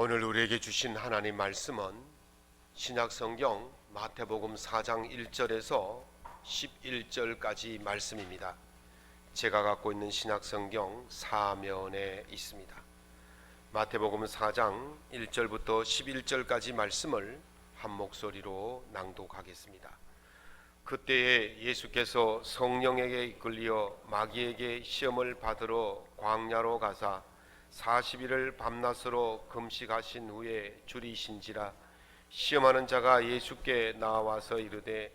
오늘 우리에게 주신 하나님 말씀은 신약성경 마태복음 4장 1절에서 11절까지 말씀입니다. 제가 갖고 있는 신약성경 사면에 있습니다. 마태복음 4장 1절부터 11절까지 말씀을 한 목소리로 낭독하겠습니다. 그때에 예수께서 성령에게 이끌려 마귀에게 시험을 받으러 광야로 가사 40일을 밤낮으로 금식하신 후에 줄이신지라. 시험하는 자가 예수께 나와서 이르되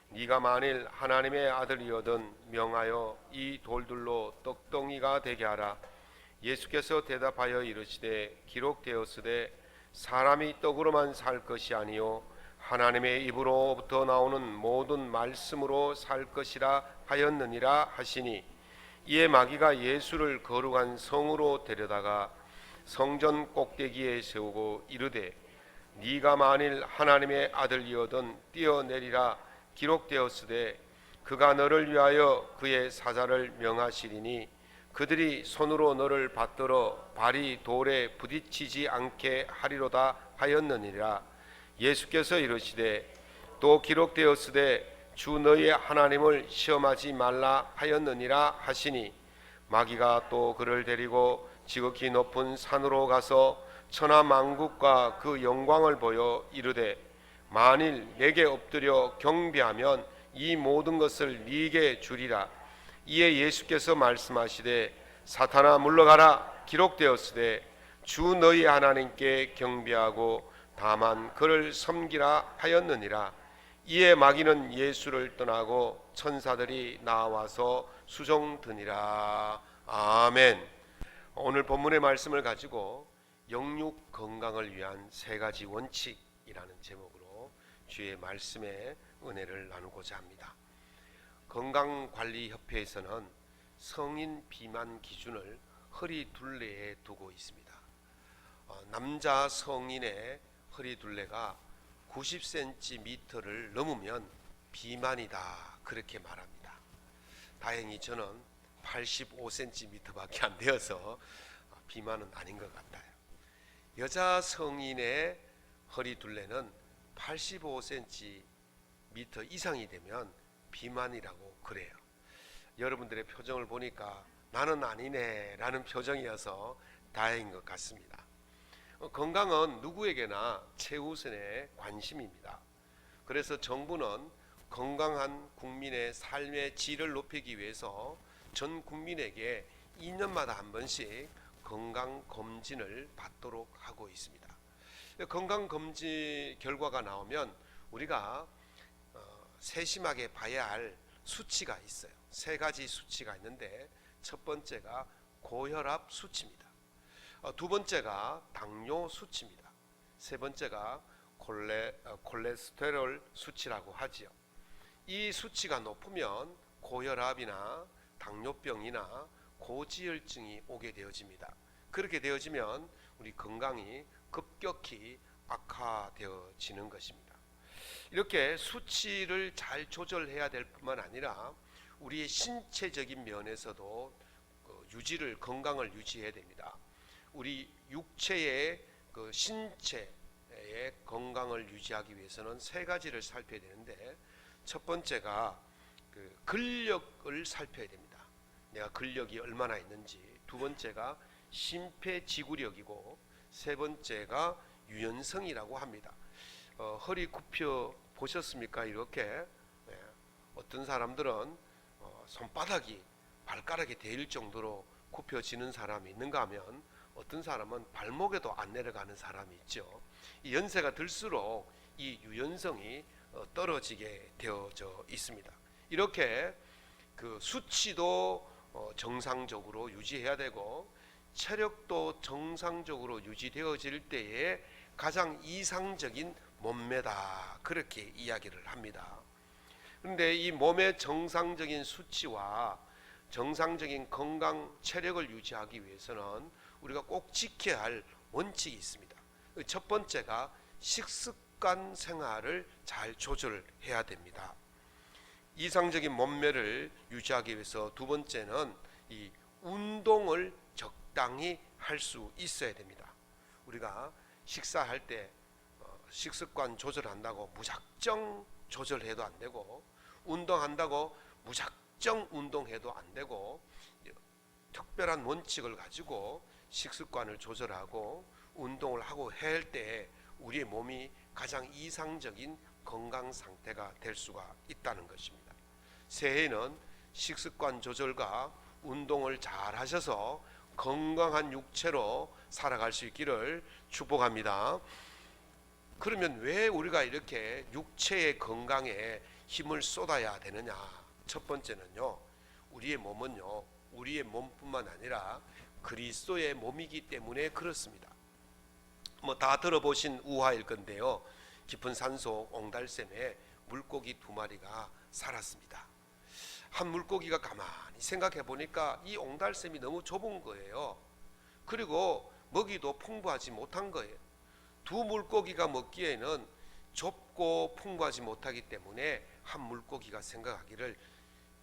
네가 만일 하나님의 아들이거든 명하여 이 돌들로 떡덩이가 되게 하라. 예수께서 대답하여 이르시되 기록되었으되 사람이 떡으로만 살 것이 아니요 하나님의 입으로부터 나오는 모든 말씀으로 살 것이라 하였느니라 하시니, 이에 마귀가 예수를 거룩한 성으로 데려다가 성전 꼭대기에 세우고 이르되 네가 만일 하나님의 아들이거든 뛰어내리라. 기록되었으되 그가 너를 위하여 그의 사자를 명하시리니 그들이 손으로 너를 받들어 발이 돌에 부딪히지 않게 하리로다 하였느니라. 예수께서 이르시되 또 기록되었으되 주 너희의 하나님을 시험하지 말라 하였느니라 하시니, 마귀가 또 그를 데리고 지극히 높은 산으로 가서 천하 만국과 그 영광을 보여 이르되 만일 내게 엎드려 경배하면 이 모든 것을 네게 주리라. 이에 예수께서 말씀하시되 사탄아 물러가라. 기록되었으되 주 너희 하나님께 경배하고 다만 그를 섬기라 하였느니라. 이에 마귀는 예수를 떠나고 천사들이 나와서 수종드니라. 아멘. 오늘 본문의 말씀을 가지고 영육 건강을 위한 세 가지 원칙이라는 제목으로 주의 말씀에 은혜를 나누고자 합니다. 건강관리협회에서는 성인 비만 기준을 허리 둘레에 두고 있습니다. 남자 성인의 허리 둘레가 90cm를 넘으면 비만이다 그렇게 말합니다. 다행히 저는 85cm밖에 안 되어서 비만은 아닌 것 같아요. 여자 성인의 허리 둘레는 85cm 이상이 되면 비만이라고 그래요. 여러분들의 표정을 보니까 나는 아니네 라는 표정이어서 다행인 것 같습니다. 건강은 누구에게나 최우선의 관심입니다. 그래서 정부는 건강한 국민의 삶의 질을 높이기 위해서 전 국민에게 2년마다 한 번씩 건강검진을 받도록 하고 있습니다. 건강검진 결과가 나오면 우리가 세심하게 봐야 할 수치가 있어요. 세 가지 수치가 있는데, 첫 번째가 고혈압 수치입니다. 두 번째가 당뇨 수치입니다. 세 번째가 콜레스테롤 수치라고 하지요. 이 수치가 높으면 고혈압이나 당뇨병이나 고지혈증이 오게 되어집니다. 그렇게 되어지면 우리 건강이 급격히 악화되어지는 것입니다. 이렇게 수치를 잘 조절해야 될 뿐만 아니라 우리의 신체적인 면에서도 건강을 유지해야 됩니다. 우리 육체의 신체의 건강을 유지하기 위해서는 세 가지를 살펴야 되는데, 첫 번째가 근력을 살펴야 됩니다. 내가 근력이 얼마나 있는지. 두 번째가 심폐지구력이고, 세 번째가 유연성이라고 합니다. 허리 굽혀 보셨습니까? 이렇게 어떤 사람들은 손바닥이 발가락에 닿을 정도로 굽혀지는 사람이 있는가 하면 어떤 사람은 발목에도 안 내려가는 사람이 있죠. 이 연세가 들수록 이 유연성이 떨어지게 되어져 있습니다. 이렇게 수치도 정상적으로 유지해야 되고 체력도 정상적으로 유지되어질 때에 가장 이상적인 몸매다 그렇게 이야기를 합니다. 그런데 이 몸의 정상적인 수치와 정상적인 건강 체력을 유지하기 위해서는 우리가 꼭 지켜야 할 원칙이 있습니다. 첫 번째가 식습관 생활을 잘 조절해야 됩니다. 이상적인 몸매를 유지하기 위해서 두 번째는 이 운동을 적당히 할 수 있어야 됩니다. 우리가 식사할 때 식습관 조절한다고 무작정 조절해도 안 되고, 운동한다고 무작정 운동해도 안 되고, 특별한 원칙을 가지고 식습관을 조절하고 운동을 하고 해야 할 때 우리의 몸이 가장 이상적인 건강 상태가 될 수가 있다는 것입니다. 새해에는 식습관 조절과 운동을 잘 하셔서 건강한 육체로 살아갈 수 있기를 축복합니다. 그러면 왜 우리가 이렇게 육체의 건강에 힘을 쏟아야 되느냐? 첫 번째는요, 우리의 몸은요, 우리의 몸뿐만 아니라 그리스도의 몸이기 때문에 그렇습니다. 다 들어보신 우화일 건데요, 깊은 산속 옹달샘에 물고기 2마리가 살았습니다. 한 물고기가 가만히 생각해 보니까 이 옹달샘이 너무 좁은 거예요. 그리고 먹이도 풍부하지 못한 거예요. 2 물고기가 먹기에는 좁고 풍부하지 못하기 때문에 한 물고기가 생각하기를,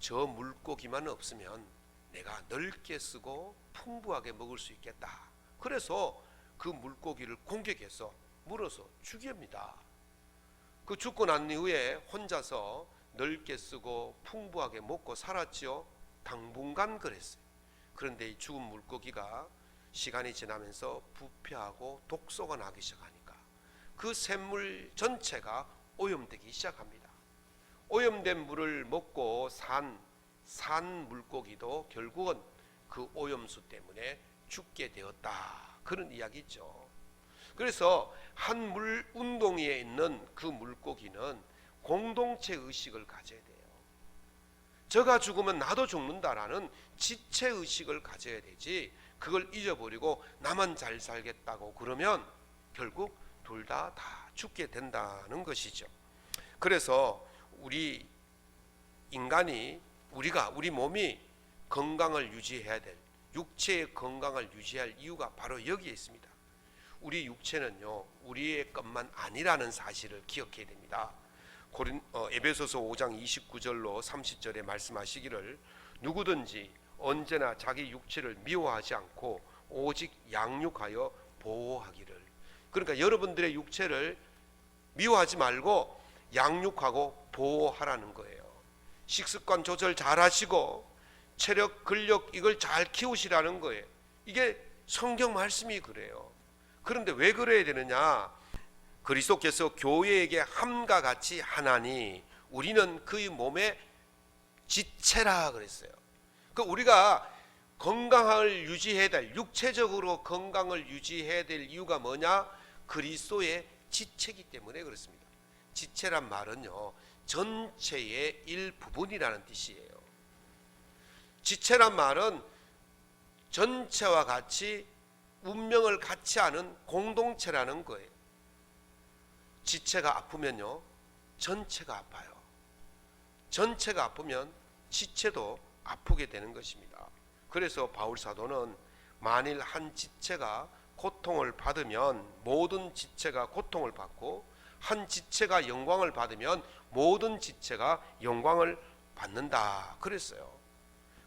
저 물고기만 없으면 내가 넓게 쓰고 풍부하게 먹을 수 있겠다. 그래서 그 물고기를 공격해서 물어서 죽입니다. 그 죽고 난 이후에 혼자서 넓게 쓰고 풍부하게 먹고 살았지요. 당분간 그랬어요. 그런데 이 죽은 물고기가 시간이 지나면서 부패하고 독소가 나기 시작하니까 그 샘물 전체가 오염되기 시작합니다. 오염된 물을 먹고 산 물고기도 결국은 그 오염수 때문에 죽게 되었다. 그런 이야기죠. 그래서 한 물 운동위에 있는 그 물고기는 공동체 의식을 가져야 돼요. 저가 죽으면 나도 죽는다라는 지체 의식을 가져야 되지, 그걸 잊어버리고 나만 잘 살겠다고 그러면 결국 둘 다 죽게 된다는 것이죠. 그래서 우리 인간이, 우리 몸이 건강을 유지해야 될, 육체의 건강을 유지할 이유가 바로 여기에 있습니다. 우리 육체는요, 우리의 것만 아니라는 사실을 기억해야 됩니다. 에베소서 5장 29절로 30절에 말씀하시기를, 누구든지 언제나 자기 육체를 미워하지 않고 오직 양육하여 보호하기를. 그러니까 여러분들의 육체를 미워하지 말고 양육하고 보호하라는 거예요. 식습관 조절 잘 하시고 체력, 근력 이걸 잘 키우시라는 거예요. 이게 성경 말씀이 그래요. 그런데 왜 그래야 되느냐? 그리스도께서 교회에게 함과 같이 하나니 우리는 그의 몸의 지체라 그랬어요. 그러니까 우리가 건강을 유지해야 될, 육체적으로 건강을 유지해야 될 이유가 뭐냐? 그리스도의 지체이기 때문에 그렇습니다. 지체란 말은요, 전체의 일부분이라는 뜻이에요. 지체란 말은 전체와 같이 운명을 같이 하는 공동체라는 거예요. 지체가 아프면요, 전체가 아파요. 전체가 아프면 지체도 아프게 되는 것입니다. 그래서 바울 사도는 만일 한 지체가 고통을 받으면 모든 지체가 고통을 받고, 한 지체가 영광을 받으면 모든 지체가 영광을 받는다 그랬어요.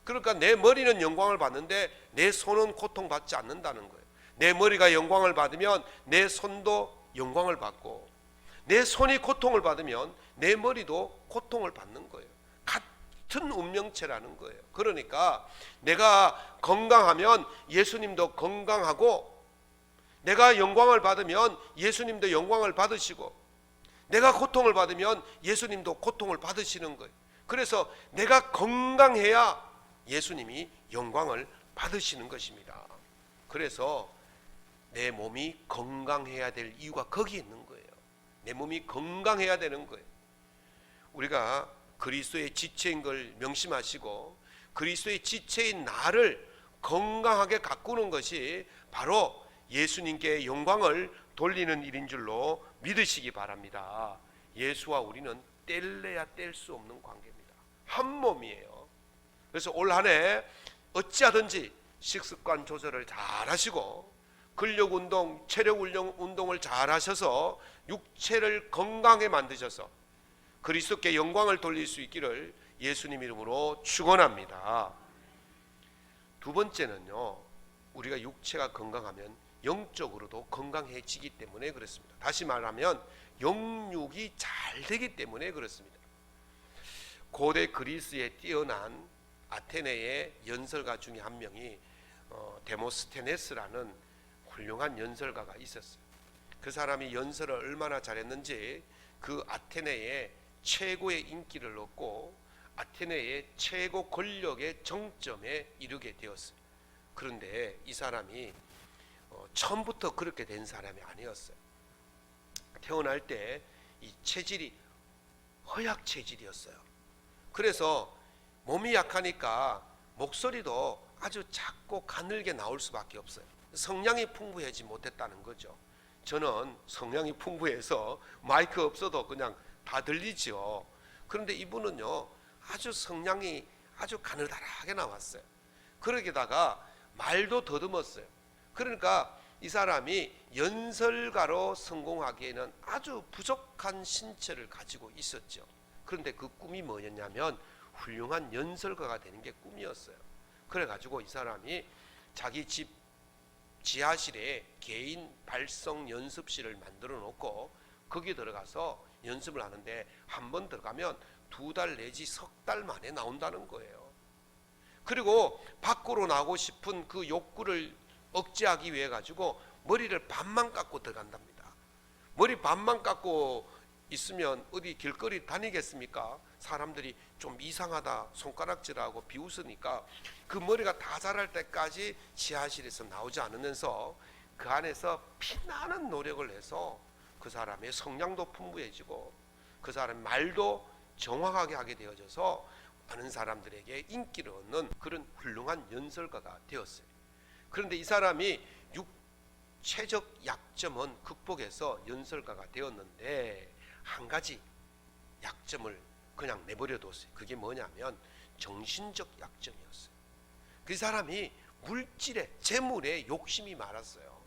그러니까 내 머리는 영광을 받는데 내 손은 고통받지 않는다는 거예요. 내 머리가 영광을 받으면 내 손도 영광을 받고, 내 손이 고통을 받으면 내 머리도 고통을 받는 거예요. 같은 운명체라는 거예요. 그러니까 내가 건강하면 예수님도 건강하고, 내가 영광을 받으면 예수님도 영광을 받으시고, 내가 고통을 받으면 예수님도 고통을 받으시는 거예요. 그래서 내가 건강해야 예수님이 영광을 받으시는 것입니다. 그래서 내 몸이 건강해야 될 이유가 거기에 있는 거예요. 내 몸이 건강해야 되는 거예요. 우리가 그리스도의 지체인 걸 명심하시고 그리스도의 지체인 나를 건강하게 가꾸는 것이 바로 예수님께 영광을 돌리는 일인 줄로 믿으시기 바랍니다. 예수와 우리는 뗄래야 뗄 수 없는 관계입니다. 한 몸이에요. 그래서 올 한 해 어찌하든지 식습관 조절을 잘 하시고 근력 운동, 체력 운동을 잘 하셔서 육체를 건강하게 만드셔서 그리스도께 영광을 돌릴 수 있기를 예수님 이름으로 축원합니다. 두 번째는요, 우리가 육체가 건강하면 영적으로도 건강해지기 때문에 그렇습니다. 다시 말하면 영육이 잘 되기 때문에 그렇습니다. 고대 그리스에 뛰어난 아테네의 연설가 중에 한 명이 데모스테네스라는 훌륭한 연설가가 있었어요. 그 사람이 연설을 얼마나 잘했는지 그 아테네의 최고의 인기를 얻고 아테네의 최고 권력의 정점에 이르게 되었어요. 그런데 이 사람이 처음부터 그렇게 된 사람이 아니었어요. 태어날 때 이 체질이 허약 체질이었어요. 그래서 몸이 약하니까 목소리도 아주 작고 가늘게 나올 수밖에 없어요. 성량이 풍부하지 못했다는 거죠. 저는 성량이 풍부해서 마이크 없어도 그냥 다 들리죠. 그런데 이분은요, 아주 성량이 아주 가느다랗게 나왔어요. 그러게다가 말도 더듬었어요. 그러니까 이 사람이 연설가로 성공하기에는 아주 부족한 신체를 가지고 있었죠. 그런데 그 꿈이 뭐였냐면 훌륭한 연설가가 되는 게 꿈이었어요. 그래가지고 이 사람이 자기 집 지하실에 개인 발성 연습실을 만들어 놓고 거기 들어가서 연습을 하는데 한 번 들어가면 2달 내지 석 달 만에 나온다는 거예요. 그리고 밖으로 나오고 싶은 그 욕구를 억제하기 위해 가지고 머리를 반만 깎고 들어간답니다. 머리 반만 깎고 있으면 어디 길거리 다니겠습니까? 사람들이 좀 이상하다 손가락질하고 비웃으니까 그 머리가 다 자랄 때까지 지하실에서 나오지 않으면서 그 안에서 피나는 노력을 해서 그 사람의 성량도 풍부해지고 그 사람의 말도 정확하게 하게 되어져서 많은 사람들에게 인기를 얻는 그런 훌륭한 연설가가 되었어요. 그런데 이 사람이 육체적 약점은 극복해서 연설가가 되었는데 한 가지 약점을 그냥 내버려 뒀어요. 그게 뭐냐면 정신적 약점이었어요. 그 사람이 물질에 재물에 욕심이 많았어요.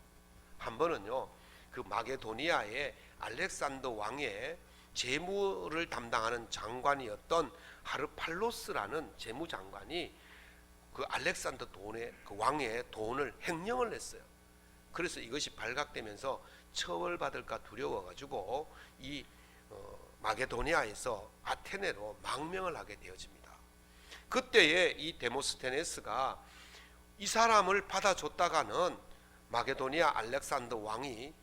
한 번은요, 그 마게도니아의 알렉산더 왕의 재물을 담당하는 장관이었던 하르팔로스라는 재무장관이 그 알렉산더 그 왕의 돈을 횡령을 했어요. 그래서 이것이 발각되면서 처벌받을까 두려워가지고 이 마게도니아에서 아테네로 망명을 하게 되어집니다. 그때에 이 데모스테네스가 이 사람을 받아줬다가는 마게도니아 알렉산더 왕이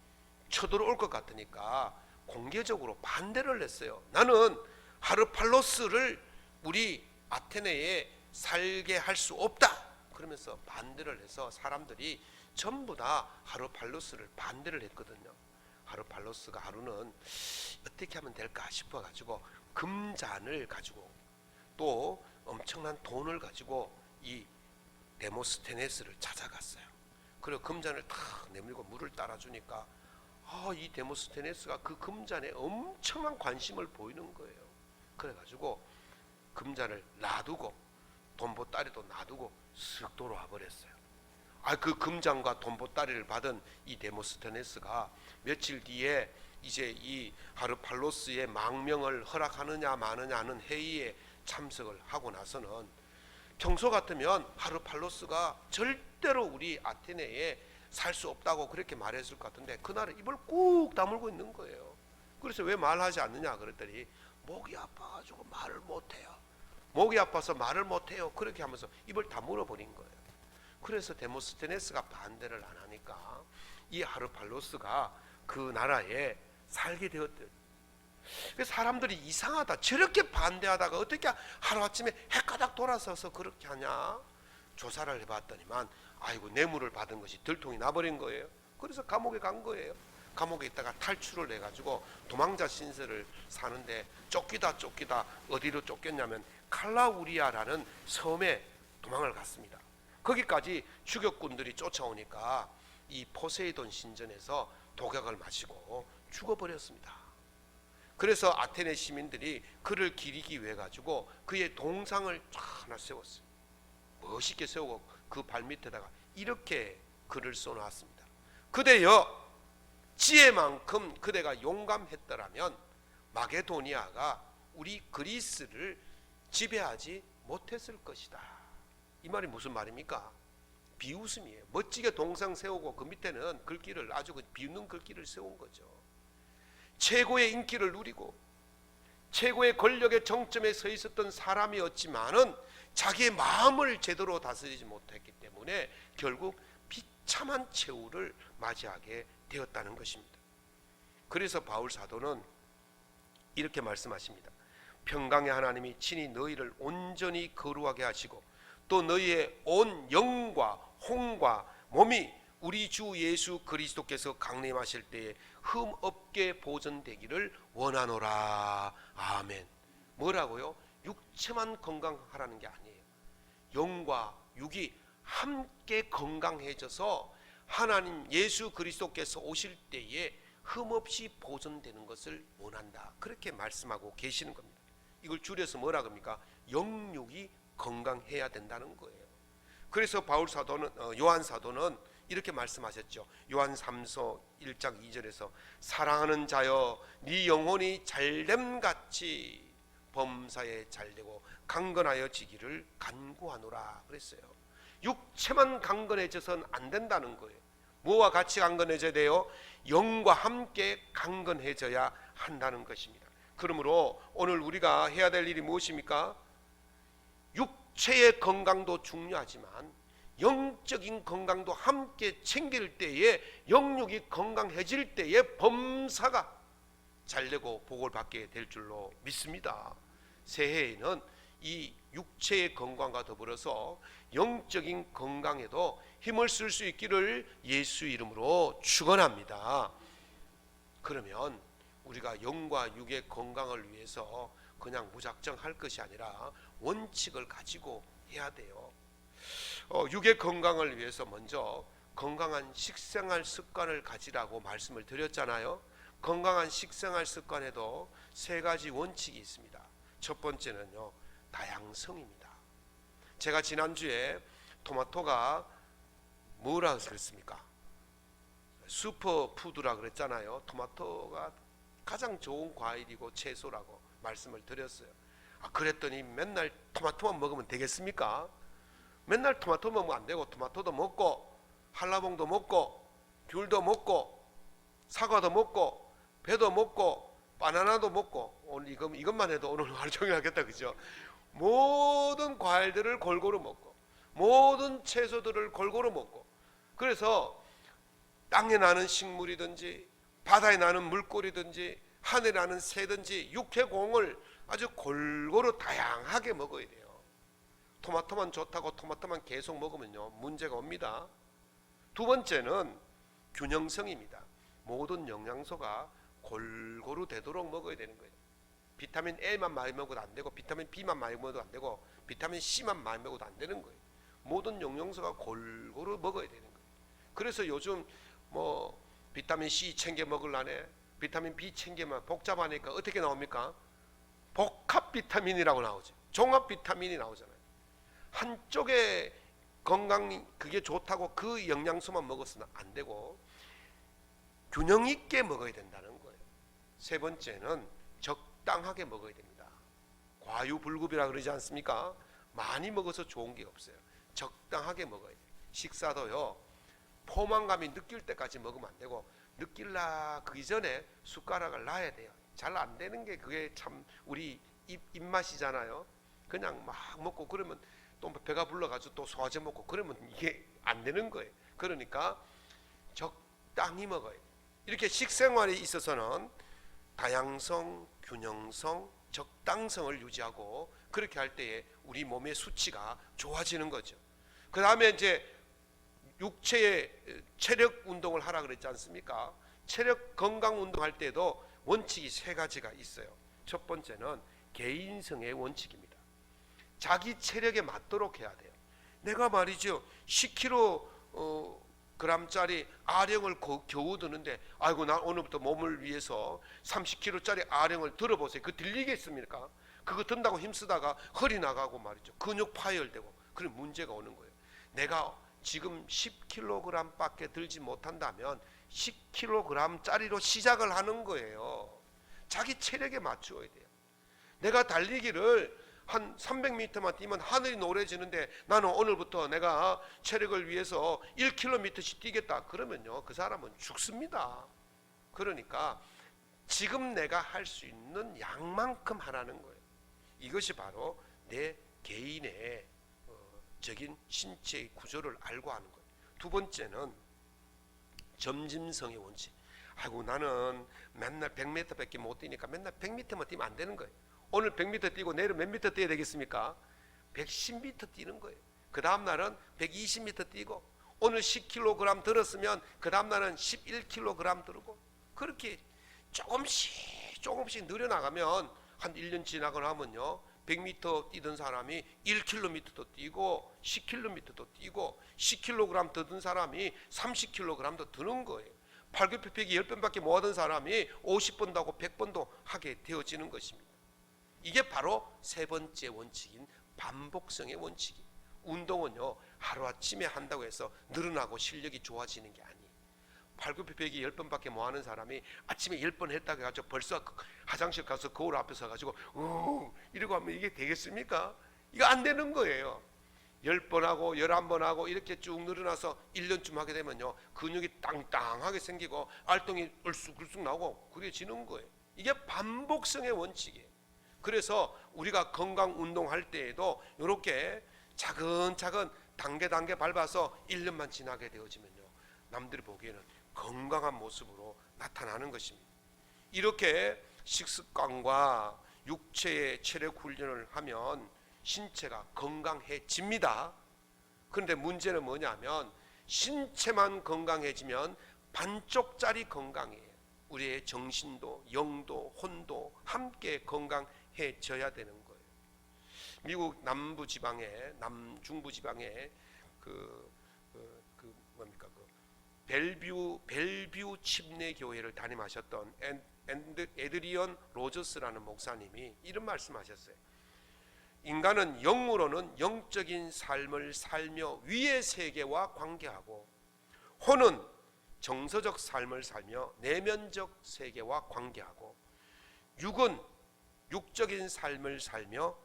쳐들어올 것 같으니까 공개적으로 반대를 했어요. 나는 하르팔로스를 우리 아테네에 살게 할 수 없다. 그러면서 반대를 해서 사람들이 전부 다 하르팔로스를 반대를 했거든요. 하르팔로스가 하루는 어떻게 하면 될까 싶어가지고 금잔을 가지고 또 엄청난 돈을 가지고 이 데모스테네스를 찾아갔어요. 그리고 금잔을 탁 내밀고 물을 따라주니까 이 데모스테네스가 그 금잔에 엄청난 관심을 보이는 거예요. 그래가지고 금잔을 놔두고 돈보따리도 놔두고 쓱 돌아와 버렸어요. 그 금잔과 돈보따리를 받은 이 데모스테네스가 며칠 뒤에 이제 이 하르팔로스의 망명을 허락하느냐 마느냐 하는 회의에 참석을 하고 나서는 평소 같으면 하르팔로스가 절대로 우리 아테네에 살 수 없다고 그렇게 말했을 것 같은데 그날은 입을 꾹 다물고 있는 거예요. 그래서 왜 말하지 않느냐 그랬더니 목이 아파가지고 말을 못해요. 목이 아파서 말을 못해요. 그렇게 하면서 입을 다물어 버린 거예요. 그래서 데모스테네스가 반대를 안 하니까 이 하르팔로스가 그 나라에 살게 되었대요. 사람들이 이상하다. 저렇게 반대하다가 어떻게 하루아침에 해가닥 돌아서서 그렇게 하냐. 조사를 해봤더니만 아이고 뇌물을 받은 것이 들통이 나버린 거예요. 그래서 감옥에 간 거예요. 감옥에 있다가 탈출을 해가지고 도망자 신세를 사는데 쫓기다 어디로 쫓겼냐면 칼라우리아라는 섬에 도망을 갔습니다. 거기까지 추격군들이 쫓아오니까 이 포세이돈 신전에서 독약을 마시고 죽어버렸습니다. 그래서 아테네 시민들이 그를 기리기 위해 가지고 그의 동상을 하나 세웠어요. 멋있게 세우고 그 발밑에다가 이렇게 글을 써놨습니다. 그대여 지혜만큼 그대가 용감했더라면 마게도니아가 우리 그리스를 지배하지 못했을 것이다. 이 말이 무슨 말입니까? 비웃음이에요. 멋지게 동상 세우고 그 밑에는 글귀를 아주 비웃는 글귀를 세운 거죠. 최고의 인기를 누리고 최고의 권력의 정점에 서 있었던 사람이었지만은 자기의 마음을 제대로 다스리지 못했기 때문에 결국 비참한 최후를 맞이하게 되었다는 것입니다. 그래서 바울 사도는 이렇게 말씀하십니다. 평강의 하나님이 친히 너희를 온전히 거룩하게 하시고 또 너희의 온 영과 혼과 몸이 우리 주 예수 그리스도께서 강림하실 때에 흠 없게 보존되기를 원하노라. 아멘. 뭐라고요? 육체만 건강하라는 게 아니에요. 영과 육이 함께 건강해져서 하나님 예수 그리스도께서 오실 때에 흠없이 보존되는 것을 원한다. 그렇게 말씀하고 계시는 겁니다. 이걸 줄여서 뭐라 합니까? 영육이 건강해야 된다는 거예요. 그래서 바울 사도는 요한 사도는 이렇게 말씀하셨죠. 요한 3서 1장 2절에서 사랑하는 자여 네 영혼이 잘됨같이 범사에 잘되고 강건하여 지기를 간구하노라 그랬어요. 육체만 강건해져서는 안 된다는 거예요. 뭐와 같이 강건해져야 돼요? 영과 함께 강건해져야 한다는 것입니다. 그러므로 오늘 우리가 해야 될 일이 무엇입니까? 육체의 건강도 중요하지만 영적인 건강도 함께 챙길 때에 영육이 건강해질 때에 범사가 잘되고 복을 받게 될 줄로 믿습니다. 새해에는 이 육체의 건강과 더불어서 영적인 건강에도 힘을 쓸 수 있기를 예수 이름으로 축원합니다. 그러면 우리가 영과 육의 건강을 위해서 그냥 무작정 할 것이 아니라 원칙을 가지고 해야 돼요. 육의 건강을 위해서 먼저 건강한 식생활 습관을 가지라고 말씀을 드렸잖아요. 건강한 식생활 습관에도 세 가지 원칙이 있습니다. 첫 번째는요, 다양성입니다. 제가 지난주에 토마토가 뭐라 그랬습니까? 슈퍼푸드라 그랬잖아요. 토마토가 가장 좋은 과일이고 채소라고 말씀을 드렸어요. 그랬더니 맨날 토마토만 먹으면 되겠습니까? 맨날 토마토 먹으면 안 되고 토마토도 먹고 한라봉도 먹고 귤도 먹고 사과도 먹고 배도 먹고 바나나도 먹고 오늘 이것만 해도 오늘 하루 종일 하겠다, 그죠? 모든 과일들을 골고루 먹고 모든 채소들을 골고루 먹고, 그래서 땅에 나는 식물이든지 바다에 나는 물고기든지 하늘에 나는 새든지 육해공을 아주 골고루 다양하게 먹어야 돼요. 토마토만 좋다고 토마토만 계속 먹으면요 문제가 옵니다. 두 번째는 균형성입니다. 모든 영양소가 골고루 되도록 먹어야 되는 거예요. 비타민 A만 많이 먹어도 안 되고 비타민 B만 많이 먹어도 안 되고 비타민 C만 많이 먹어도 안 되는 거예요. 모든 영양소가 골고루 먹어야 되는 거예요. 그래서 요즘 뭐 비타민 C 챙겨 먹으려네, 비타민 B 챙기면 복잡하니까 어떻게 나옵니까? 복합 비타민이라고 나오죠. 종합 비타민이 나오잖아요. 한쪽에 건강 그게 좋다고 그 영양소만 먹어서는 안 되고 균형 있게 먹어야 된다는 거예요. 세 번째는 적당하게 먹어야 됩니다. 과유불급이라 그러지 않습니까? 많이 먹어서 좋은 게 없어요. 적당하게 먹어야 돼요. 식사도요 포만감이 느낄 때까지 먹으면 안 되고 느낄라 그 이전에 숟가락을 놔야 돼요. 잘 안 되는 게 그게 참 우리 입맛이잖아요. 그냥 막 먹고 그러면 또 배가 불러가지고 또 소화제 먹고 그러면 이게 안 되는 거예요. 그러니까 적당히 먹어야 돼요. 이렇게 식생활에 있어서는 다양성, 균형성, 적당성을 유지하고 그렇게 할 때에 우리 몸의 수치가 좋아지는 거죠. 그 다음에 이제 육체의 체력 운동을 하라 그랬지 않습니까? 체력 건강 운동할 때도 원칙이 세 가지가 있어요. 첫 번째는 개인성의 원칙입니다. 자기 체력에 맞도록 해야 돼요. 내가 말이죠 10kg짜리 아령을 겨우 드는데 아이고 나 오늘부터 몸을 위해서 30kg짜리 아령을 들어보세요. 그 들리겠습니까? 그거 든다고 힘쓰다가 허리 나가고 말이죠 근육 파열되고 그런 문제가 오는 거예요. 내가 지금 10kg 밖에 들지 못한다면 10kg 짜리로 시작을 하는 거예요. 자기 체력에 맞추어야 돼요. 내가 달리기를 한 300m만 뛰면 하늘이 노래지는데 나는 오늘부터 내가 체력을 위해서 1km씩 뛰겠다 그러면요, 그 사람은 죽습니다. 그러니까 지금 내가 할 수 있는 양만큼 하라는 거예요. 이것이 바로 내 개인의 적인 신체의 구조를 알고 하는 거예요. 두 번째는 점진성의 원칙. 아이고 나는 맨날 100m밖에 못 뛰니까 맨날 100m만 뛰면 안 되는 거예요. 오늘 100m 뛰고 내일은 몇 미터 뛰어야 되겠습니까? 110m 뛰는 거예요. 그 다음 날은 120m 뛰고, 오늘 10kg 들었으면 그 다음 날은 11kg 들고, 그렇게 조금씩 늘어나가면 한 1년 지나고 나면요, 100m 뛰던 사람이 1km도 뛰고 10km도 뛰고 10kg 더 든 사람이 30kg도 드는 거예요. 팔굽혀펴기 10번밖에 못 하던 사람이 50번도 하고 100번도 하게 되어지는 것입니다. 이게 바로 세 번째 원칙인 반복성의 원칙이에요. 운동은요, 하루아침에 한다고 해서 늘어나고 실력이 좋아지는 게 아니에요. 팔굽혀펴기 10번밖에 못 하는 사람이 아침에 10번 했다고 해가지고 벌써 화장실 가서 거울 앞에 서가지고 이러고 하면 이게 되겠습니까? 이거 안 되는 거예요. 10번 하고 11번 하고 이렇게 쭉 늘어나서 1년쯤 하게 되면요, 근육이 땅땅하게 생기고 알통이 울쑥울쑥 나오고 그래지는 거예요. 이게 반복성의 원칙이에요. 그래서 우리가 건강 운동할 때에도 이렇게 차근차근 단계 밟아서 1년만 지나게 되어지면요, 남들이 보기에는 건강한 모습으로 나타나는 것입니다. 이렇게 식습관과 육체의 체력 훈련을 하면 신체가 건강해집니다. 그런데 문제는 뭐냐면 신체만 건강해지면 반쪽짜리 건강이에요. 우리의 정신도 영도 혼도 함께 건강해져야 되는 거예요. 미국 남중부지방에 벨뷰 침례교회를 담임하셨던 에드리언 로저스라는 목사님이 이런 말씀하셨어요. 인간은 영으로는 영적인 삶을 살며 위의 세계와 관계하고, 혼은 정서적 삶을 살며 내면적 세계와 관계하고, 육은 육적인 삶을 살며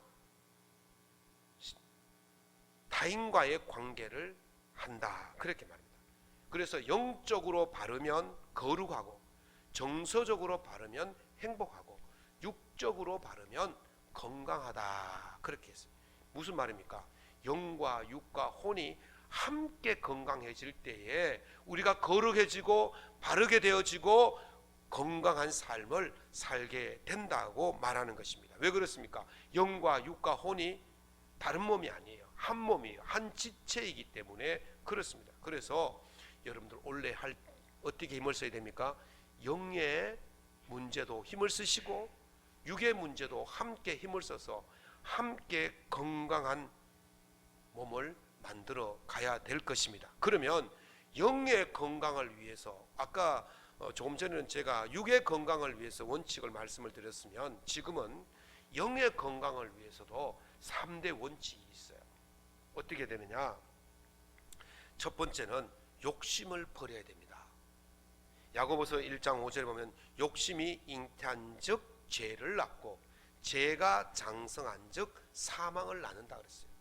타인과의 관계를 한다, 그렇게 말합니다. 그래서 영적으로 바르면 거룩하고, 정서적으로 바르면 행복하고, 육적으로 바르면 건강하다, 그렇게 했어요. 무슨 말입니까? 영과 육과 혼이 함께 건강해질 때에 우리가 거룩해지고 바르게 되어지고 건강한 삶을 살게 된다고 말하는 것입니다. 왜 그렇습니까? 영과 육과 혼이 다른 몸이 아니에요. 한 몸이에요. 한 지체이기 때문에 그렇습니다. 그래서 여러분들 원래 어떻게 힘을 써야 됩니까? 영의 문제도 힘을 쓰시고 육의 문제도 함께 힘을 써서 함께 건강한 몸을 만들어 가야 될 것입니다. 그러면 영의 건강을 위해서, 아까 조금 전에는 제가 육의 건강을 위해서 원칙을 말씀을 드렸으면, 지금은 영의 건강을 위해서도 3대 원칙이 있어요. 어떻게 되느냐? 첫 번째는 욕심을 버려야 됩니다. 야고보서 1장 5절에 보면 욕심이 잉태한 즉 죄를 낳고 죄가 장성한 즉 사망을 낳는다 그랬어요.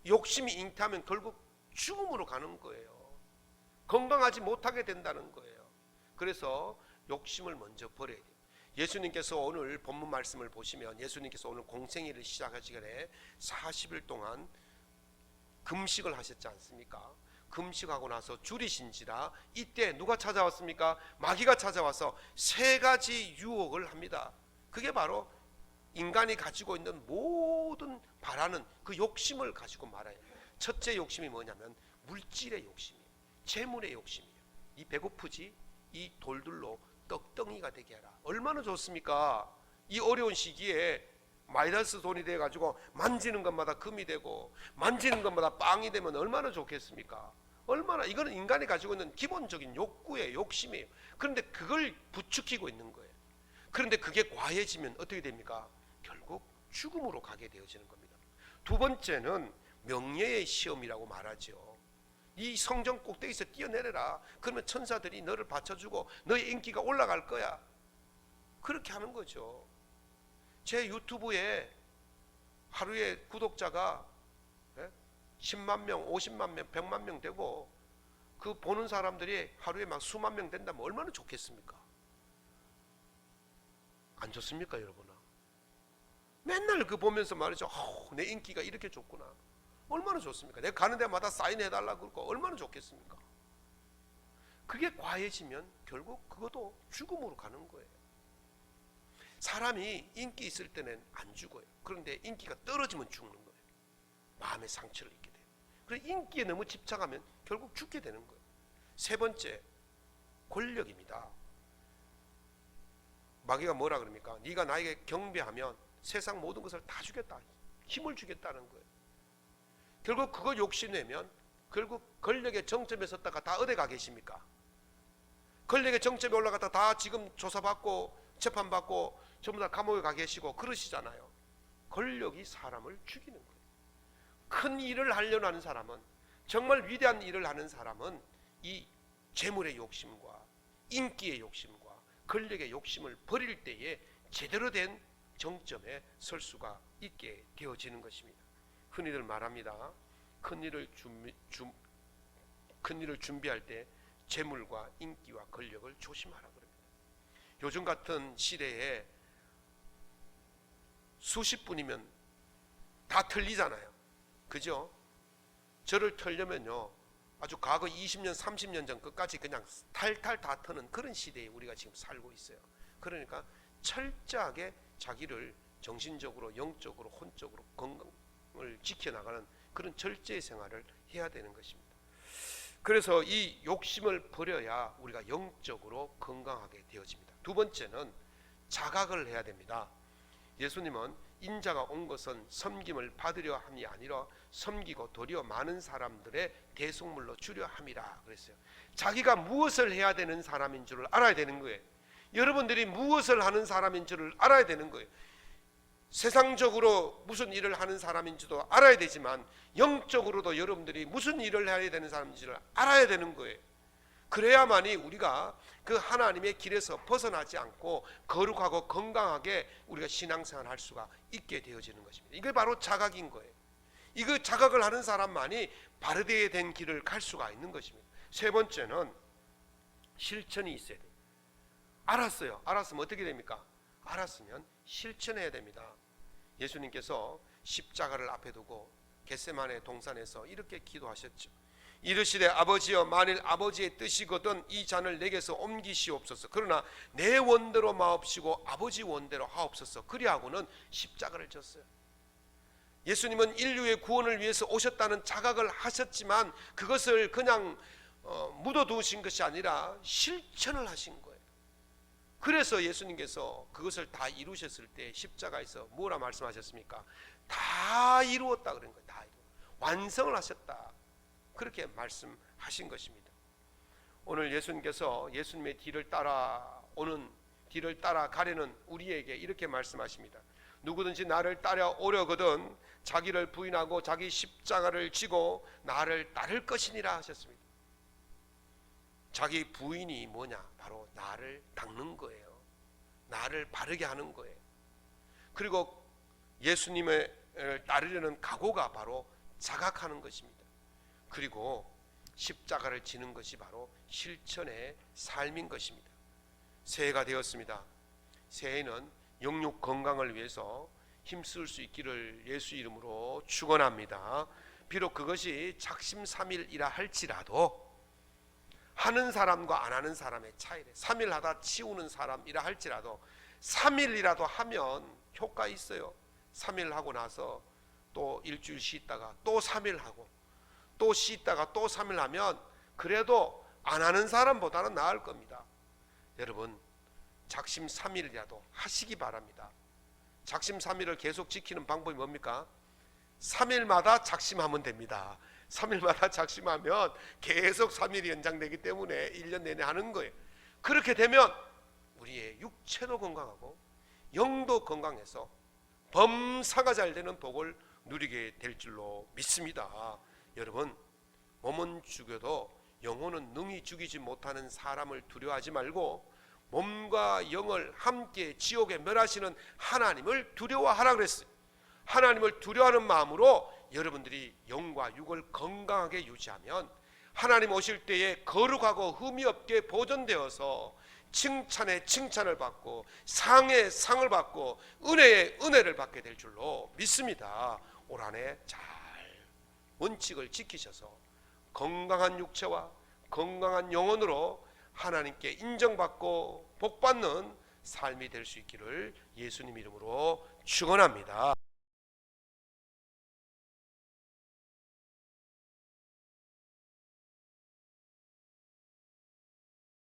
욕심이 잉태하면 결국 죽음으로 가는 거예요. 건강하지 못하게 된다는 거예요. 그래서 욕심을 먼저 버려야 돼요. 예수님께서 오늘 본문 말씀을 보시면, 예수님께서 오늘 공생애를 시작하시기 전에 40일 동안 금식을 하셨지 않습니까? 금식하고 나서 줄이신지라 이때 누가 찾아왔습니까? 마귀가 찾아와서 3가지 유혹을 합니다. 그게 바로 인간이 가지고 있는 모든 바라는 그 욕심을 가지고 말아요. 첫째 욕심이 뭐냐면 물질의 욕심이에요. 재물의 욕심이에요. 이 배고프지? 이 돌들로 떡덩이가 되게 하라. 얼마나 좋습니까? 이 어려운 시기에 마이너스 돈이 돼가지고 만지는 것마다 금이 되고 만지는 것마다 빵이 되면 얼마나 좋겠습니까? 얼마나, 이거는 인간이 가지고 있는 기본적인 욕구예요. 욕심이에요. 그런데 그걸 부추기고 있는 거예요. 그런데 그게 과해지면 어떻게 됩니까? 결국 죽음으로 가게 되어지는 겁니다. 두 번째는 명예의 시험이라고 말하죠. 이 성전 꼭대기에서 뛰어내려라. 그러면 천사들이 너를 받쳐주고 너의 인기가 올라갈 거야. 그렇게 하는 거죠. 제 유튜브에 하루에 구독자가 10만 명, 50만 명, 100만 명 되고 그 보는 사람들이 하루에 막 수만 명 된다면 얼마나 좋겠습니까? 안 좋습니까, 여러분아? 맨날 그 보면서 말이죠. 내 인기가 이렇게 좋구나. 얼마나 좋습니까? 내가 가는 데마다 사인해달라고 그러고 얼마나 좋겠습니까? 그게 과해지면 결국 그것도 죽음으로 가는 거예요. 사람이 인기 있을 때는 안 죽어요. 그런데 인기가 떨어지면 죽는 거예요. 마음의 상처를 입게 돼요. 그래서 인기에 너무 집착하면 결국 죽게 되는 거예요. 세 번째, 권력입니다. 마귀가 뭐라 그럽니까? 네가 나에게 경배하면 세상 모든 것을 다 주겠다. 힘을 주겠다는 거예요. 결국 그거 욕심내면 결국 권력의 정점에 섰다가 다 어디 가 계십니까? 권력의 정점에 올라갔다 다 지금 조사받고 재판받고 전부 다 감옥에 가 계시고 그러시잖아요. 권력이 사람을 죽이는 거예요. 큰 일을 하려고 하는 사람은, 정말 위대한 일을 하는 사람은 이 재물의 욕심과 인기의 욕심과 권력의 욕심을 버릴 때에 제대로 된 정점에 설 수가 있게 되어지는 것입니다. 흔히들 말합니다. 큰 일을 준비할 때 재물과 인기와 권력을 조심하라 그럽니다. 요즘 같은 시대에 수십 분이면 다 틀리잖아요. 그죠? 저를 털려면요, 아주 과거 20년 30년 전 끝까지 그냥 탈탈 다 터는 그런 시대에 우리가 지금 살고 있어요. 그러니까 철저하게 자기를 정신적으로 영적으로 혼적으로 건강을 지켜나가는 그런 절제의 생활을 해야 되는 것입니다. 그래서 이 욕심을 버려야 우리가 영적으로 건강하게 되어집니다. 두 번째는 자각을 해야 됩니다. 예수님은 인자가 온 것은 섬김을 받으려 함이 아니라 섬기고 도리어 많은 사람들의 대속물로 주려 함이라 그랬어요. 자기가 무엇을 해야 되는 사람인 줄을 알아야 되는 거예요. 여러분들이 무엇을 하는 사람인 줄을 알아야 되는 거예요. 세상적으로 무슨 일을 하는 사람인지도 알아야 되지만 영적으로도 여러분들이 무슨 일을 해야 되는 사람인지를 알아야 되는 거예요. 그래야만이 우리가 그 하나님의 길에서 벗어나지 않고 거룩하고 건강하게 우리가 신앙생활을 할 수가 있게 되어지는 것입니다. 이게 바로 자각인 거예요. 이거 자각을 하는 사람만이 바르게 된 길을 갈 수가 있는 것입니다. 세 번째는 실천이 있어야 돼요. 알았어요. 알았으면 어떻게 됩니까? 알았으면 실천해야 됩니다. 예수님께서 십자가를 앞에 두고 겟세마네 동산에서 이렇게 기도하셨죠. 이르시되 아버지여, 만일 아버지의 뜻이거든 이 잔을 내게서 옮기시옵소서. 그러나 내 원대로 마옵시고 아버지 원대로 하옵소서. 그리하고는 십자가를 졌어요. 예수님은 인류의 구원을 위해서 오셨다는 자각을 하셨지만 그것을 그냥 묻어두신 것이 아니라 실천을 하신 거예요. 그래서 예수님께서 그것을 다 이루셨을 때 십자가에서 뭐라 말씀하셨습니까? 다 이루었다 그런 거예요. 다 완성을 하셨다, 그렇게 말씀하신 것입니다. 오늘 예수님께서 예수님의 뒤를 따라가려는 우리에게 이렇게 말씀하십니다. 누구든지 나를 따라오려거든 자기를 부인하고 자기 십자가를 지고 나를 따를 것이니라 하셨습니다. 자기 부인이 뭐냐? 바로 나를 닦는 거예요. 나를 바르게 하는 거예요. 그리고 예수님을 따르려는 각오가 바로 자각하는 것입니다. 그리고 십자가를 지는 것이 바로 실천의 삶인 것입니다. 새해가 되었습니다. 새해는 영육 건강을 위해서 힘쓸 수 있기를 예수 이름으로 축원합니다. 비록 그것이 작심삼일이라 할지라도 하는 사람과 안 하는 사람의 차이래. 3일 하다 치우는 사람이라 할지라도 3일이라도 하면 효과 있어요. 3일 하고 나서 또 일주일 쉬다가 또 3일 하고 또 쉬다가 또 3일 하면 그래도 안 하는 사람보다는 나을 겁니다. 여러분, 작심 3일이라도 하시기 바랍니다. 작심 3일을 계속 지키는 방법이 뭡니까? 3일마다 작심하면 됩니다. 3일마다 작심하면 계속 3일이 연장되기 때문에 1년 내내 하는 거예요. 그렇게 되면 우리의 육체도 건강하고 영도 건강해서 범사가 잘 되는 복을 누리게 될 줄로 믿습니다. 여러분, 몸은 죽여도 영혼은 능히 죽이지 못하는 사람을 두려워하지 말고 몸과 영을 함께 지옥에 멸하시는 하나님을 두려워하라 그랬어요. 하나님을 두려워하는 마음으로 여러분들이 영과 육을 건강하게 유지하면 하나님 오실 때에 거룩하고 흠이 없게 보존되어서 칭찬에 칭찬을 받고 상에 상을 받고 은혜에 은혜를 받게 될 줄로 믿습니다. 올 한 해 잘 원칙을 지키셔서 건강한 육체와 건강한 영혼으로 하나님께 인정받고 복받는 삶이 될 수 있기를 예수님 이름으로 축원합니다.